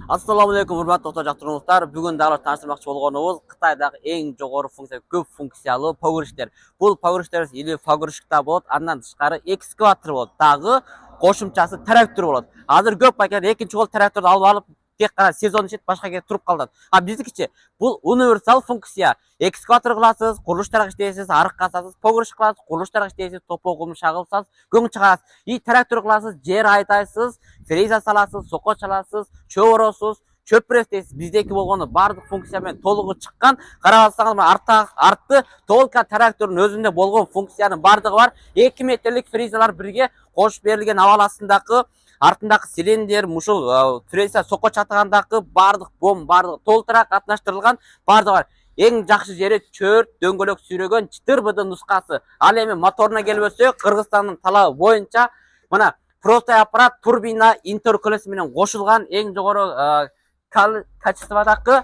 Assalamu alaikum, hurmatli o'rtoq jaqtiruvchilar. Bugun davlat tanishtirmoqchi bo'lganimiz Xitoydagi eng jo'g'ri funksiya, ko'p funksiyali powershifter. Bu powershifter ili powershifter bo'ladi, undan tashqari ekskavator bo'ladi. Tag'i qo'shimchasi traktor bo'ladi. Hozir ko'p paketda ikkinchi qo'l traktorni olib tek qara sezon ichida boshqa yerga turib qoladi. Ha biznikichi bu universal funksiya. Ekskavator qilasiz, qurilish tarag'ich deysiz, ariq qazasiz, powershifter qilasiz, qurilish tarag'ich deysiz, to'pog'im shag'ilsiz, go'ng chiqarasiz. Traktor qilasiz, jer aytaysiz, freza salasiz, so'qqa chalasiz, cho'vorasiz, çöp prestesi bizdeki bolğonu bardıq funksiyamen toluğu çıkkan. Qarabasаңыз artты толка трактордун өзүндө болгон функциянын бардыгы бар. 2 метрлик фрезалар бирге кошуп берилген абаласындагы артындагы силиндер, мушул фреза сокко чатыгандагы бардык бом бардыгы толтура катнаштырылган бардыгы бар. Эң жакшы жери чөт дөңгөлөк сүйрөгөн чытыр-быдын нускасы. Ал эми моторуна келбесек, Кыргызстандын талабы боюнча мына простой аппарат турбина интеркулес менен кошулган эң жогору качестводагы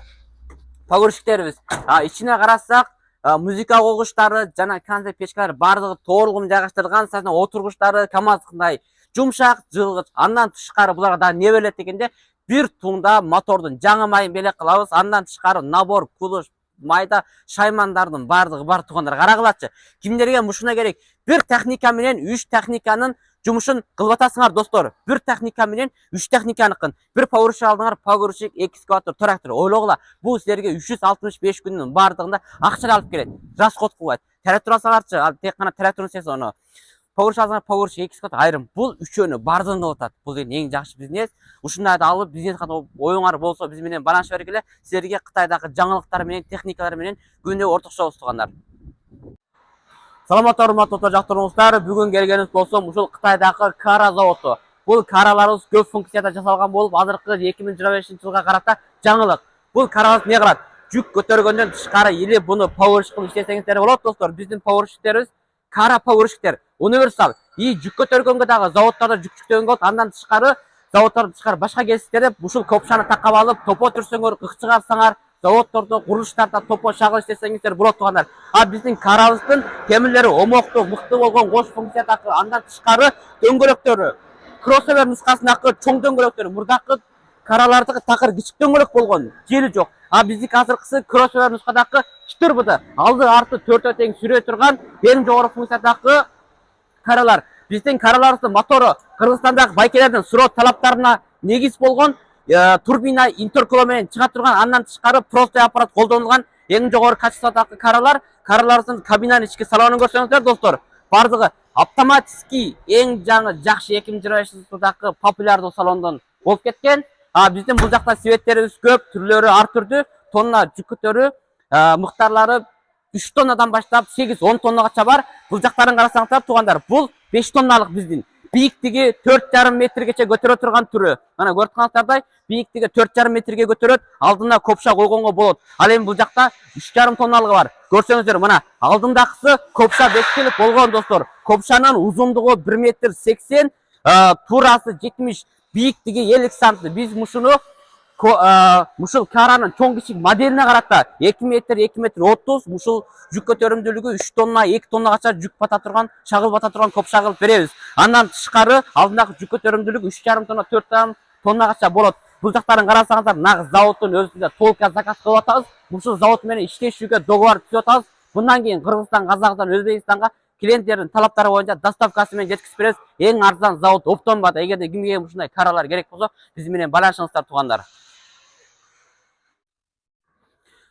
powershifterибиз. Ичине карасак, музыка койгучтары жана концерт печкалары бардыгы толугу жайгаштырылган, сазна отургучтары камаздыкындай жумшак, жылгыч. Андан тышкары буларга да не берилет дегенде, бир тунда мотордун жаңы майын белек кылабыз. Андан тышкары набор, кулуш, майда шаймандардын бардыгы бар тугандар карагылачы. Кимдерге мушуна керек? Бир техника менен 3 техниканын жумушун кылып атасыңар достор. Бир техника менен 3 техниканыкын. Бир powershifter алдыңар, powershifter, экскаватор, трактор. Ойлогула, бул силерге 365 күнүнүн бардыгында акча алып келет. Расход кылбайт. Трактор алсаңарчы, ал тек гана трактордун сезону. Powershifter алсаңар, powershifter, экскаватор айрым. Бул үчөөнү бардыгын кылып атат. Бул эң жакшы бизнес. Ушундайды алып, бизнес катып оюңар болсо, биз менен байланыша бергиле. Силерге Кытайдагы жаңылыктар менен, техникалар менен күндө ортокшобуз тугандар. Саламат урматтуу жактырууңуздар, бүгүн келгенибиз болсо, ушул Кытайдагы Кара заводу. Бул караларыбыз көп функцияда жасалган болуп, азыркы 2025-жылга карата жаңылык. Бул карабыз не кылат? Жүк көтөргөндөн тышкары или буну powershifter кылып иштесеңиздер болот достор. Биздин powershifterибиz Кара powershifter, универсал. Жүк көтөргөнгө дагы заводдордо жүк жүктөгөнгө болот. Андан тышкары заводдордон тышкары башка кесиптерде ушул копшаны такап алып, топо түрсөңөр, ых чыгарсаңар, заводдордо, курулуштарда топо шагыл иштесеңиздер болот тугандар. Биздин карабыздын темирлери омоктуу, мыкты болгон кош функциядагы, андан тышкары дөңгөлөктөрү, кроссовер нускасындагы чоң дөңгөлөктөр, мурдакы каралардагы такыр кичик дөңгөлөк болгон, жери жок. Биздики азыркысы кроссовер нускадагы чытыр-быды, алды арты төртөө тең сүрө турган эң жогору функциядагы каралар. Биздин караларыбыздын мотору Кыргызстандагы байкелердин суроо талаптарына негиз болгон турбина интеркулер менен чыга турган, андан тышкары простой аппарат колдонулган эң жогору качестводагы каралар. Караларыбыздын кабинанын ички салонун көрсөңүздөр достор, бардыгы автоматический эң жаңы жакшы 2025-жылдагы популярдуу салондон болуп кеткен. Биздин бул жакта себеттерибиз көп, түрлөрү ар түрдүү, тонна жүк көтөрүү, мыктарлары 3 тоннадан баштап 8-10 тоннагача бар. Бул жактарын карасаңыздар тугандар, бул 5 тонналык биздин. Бийиктиги 4,5 метргече көтөрө турган түрү. Мына көрүп турганыңыздардай, бийиктиги 4,5 метрге көтөрөт, алдына копша койгонго болот. Ал эми бул жакта 3,5 тонналыгы бар. Көрсөңүздөр, мына алдындагысы копша бекитилип болгон достор. Копшанын узундугу 1 метр 80, турасы 70, бийиктиги 50 см. Биз мушуну мушул каранын чоң кичик моделине карата 2 метр 30, мушул жүк көтөрүмдүүлүгү 3 тонна 2 тоннагача жүк бата турган, шагыл бата турган копша кылып беребиз. Андан тышкары алдындагы жүк көтөрүмдүүлүгү 3,5 тонна 4,5 тоннагача болот. Бул жактарын карасаңыздар, нагыз заводдун өзүндө толка заказ кылып атабыз. Мушул завод менен иштешүүгө договор түзүп атабыз. Bundan кийин Кыргызстан, Казакстан, Өзбекстанга клиенттердин талаптары боюнча доставкасы менен жеткизип беребиз. Эң арзан завод Оптонбат. Эгерде кимге ушундай каралар керек болсо, биз менен байланышыңыздар тугандар.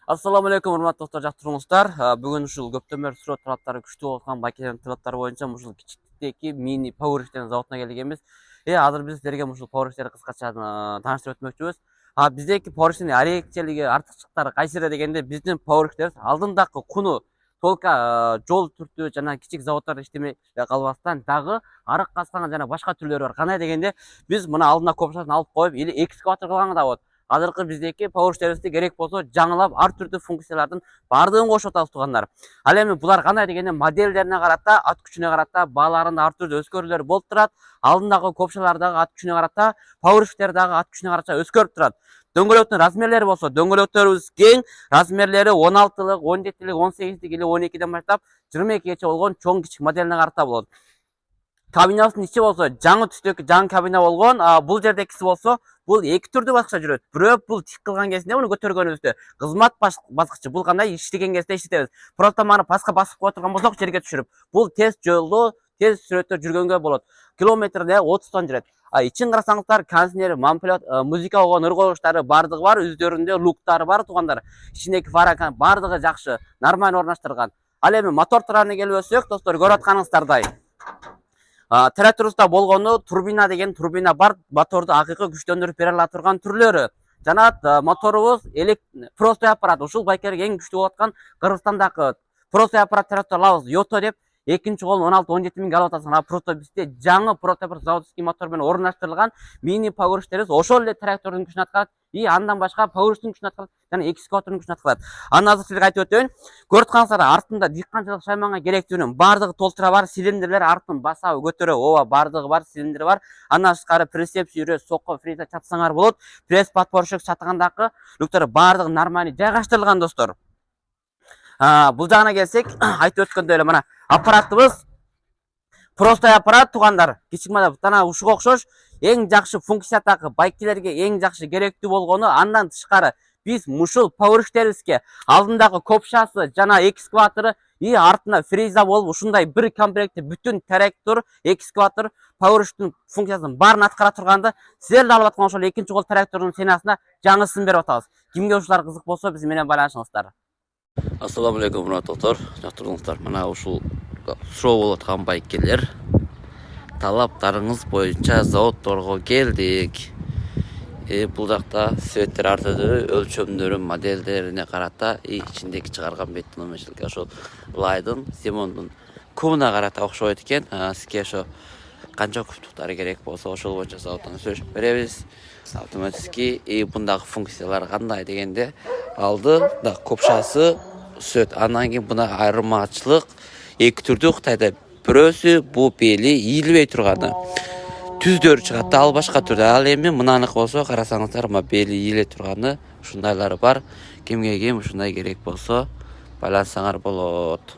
Ассаламу алейкум, урматтуу жактырууңуздар. Бүгүн ушул көптөн бери суроо талаптары күчтүү болгон байкелердин талаптары боюнча ушул кичиктеги мини powershifter заводуна келгенбиз. Азыр биз силерге ушул powershifter кыскача тааныштырып өтмөкчүбүз. Биздеки powershifterдин эрекчелиги, артыкчылыктары кайсыра дегенде, биздин powershifter алдындагы куну толка жол түртүү жана кичик заводдордо иштемей калбастан дагы арык казган жана башка түрлөрү бар. Кандай дегенде, биз мына алдына копшасын алып коюп, или экскаватор кылган да болот. Азыркы биздеки powershifterибизди керек болсо жаңылап ар түрдүү функциялардын бардыгын кошуп атабыз тугандар. Ал эми булар кандай дегенде, моделдерине карата, ат күчүнө карата, бааларында ар түрдүү өзгөрүүлөр болуп турат. Алдындагы копшалардагы ат күчүнө карата, powershifter дагы ат күчүнө карата өзгөрүп турат. Дөңгөлөктүн размерлери болсо, дөңгөлөктөрүбүз кең, размерлери 16лык, 17лик, 18лик или 12ден баштап 22гече болгон чоң кичик моделине карата болот. Кабинасынын ичи болсо жаңы түстөгү жаңы кабина болгон. Бул жердекиси болсо бул эки түрдүү башкача жүрөт. Бирөө бул тик кылган кезинде муну көтөргөнүбүздө кызмат баскычы. Бул кандай иштеген кезде иштетебиз. Просто маны паска басып кое турган болсок жерге түшүрүп, бул тез жолдо, тез сүрөттө жүргөнгө болот. Километрде 30 жүрөт. Ичин карасаңыздар, кондиционер, мампулят, музыка болгон ыргоочтары бардыгы бар, өздөрүндө люктары бар туугандар. Ичиндеги фара бардыгы жакшы, нормально орнаштырылган. Ал эми мотор тарабына келбесек, достор, көрүп атканыңыздардай. Тракторубузда болгону турбина деген турбина бар, моторду акыйкы күчтөндүрүп бере ала турган түрлөрү. Жана моторубуз простой аппарат. Ушул байкерге эң күчтүү болуп аткан Кыргызстандагы простой аппарат трактор алабыз, Йото деп. Экинчи кол 16-17 миңге алып атасың. Просто бизде жаңы прототип заводский мотор менен орнаштырылган мини пауэрштерибиз ошол эле трактордун күчүн аткарат. Андан башка пауэрштин күчүн аткарат жана экскаватордун күчүн аткарат. Аны азыр сизге айтып өтөйүн. Көрүп аткансыздар, артында дыйканчылык шайманга керектүүнүн бардыгы толтура бар, цилиндрлер артын басабы көтөрө, ооба бардыгы бар, цилиндри бар. Андан тышкары прицеп сүйрө, сокко, фреза чапсаңар болот. Пресс подпорщик чатыгындагы люктар бардыгы нормальный жайгаштырылган, достор. Бул жагына келсек, айтып өткөндөй эле мына аппаратыбыз простой аппарат туугандар. Кичикмада ушуга окшош эң жакшы функциядагы байкелерге эң жакшы керектүү болгону, андан тышкары биз ушул пауэрштерибизге алдындагы копшасы жана экскаватору артына фреза болуп ушундай бир комплектте бүтүн трактор, экскаватор, пауэрштин функциясын баарын аткара турганды силер алып аткан ошол экинчи кол трактордун ценасына жаңысын берип атабыз. Кимге ушулар кызык болсо биз менен байланышыңыздар. Ассаламу алейкум, мураттар, жактырыңыздар. Мына ушул суроо болуп аткан байкелер талаптарыңыз боюнча заводдорго келдик. Бул жакта светтер артыды, өлчөмдөрү, моделдерине карата ичиндеги чыгарган беттономешилге ошол лайдын, Симондун кубуна карата окшойт экен. Сизге ошо канча кубтуктары керек болсо ошол боюнча заводдон сөйлөшүп беребиз. Автоматически бундагы функциялар кандай дегенде алдыда копшасы сөт. Андан кийин буна айырмачылык эки түрдүү. Кытайда бирөөсү бул бели ийилбей турганы түздөрү чыгат, ал башка түрдө. Ал эми мынаныкы болсо карасаңыздар, бели ийиле турганы ушундайлары бар. Кимге ким ушундай керек болсо байлансаңар болот.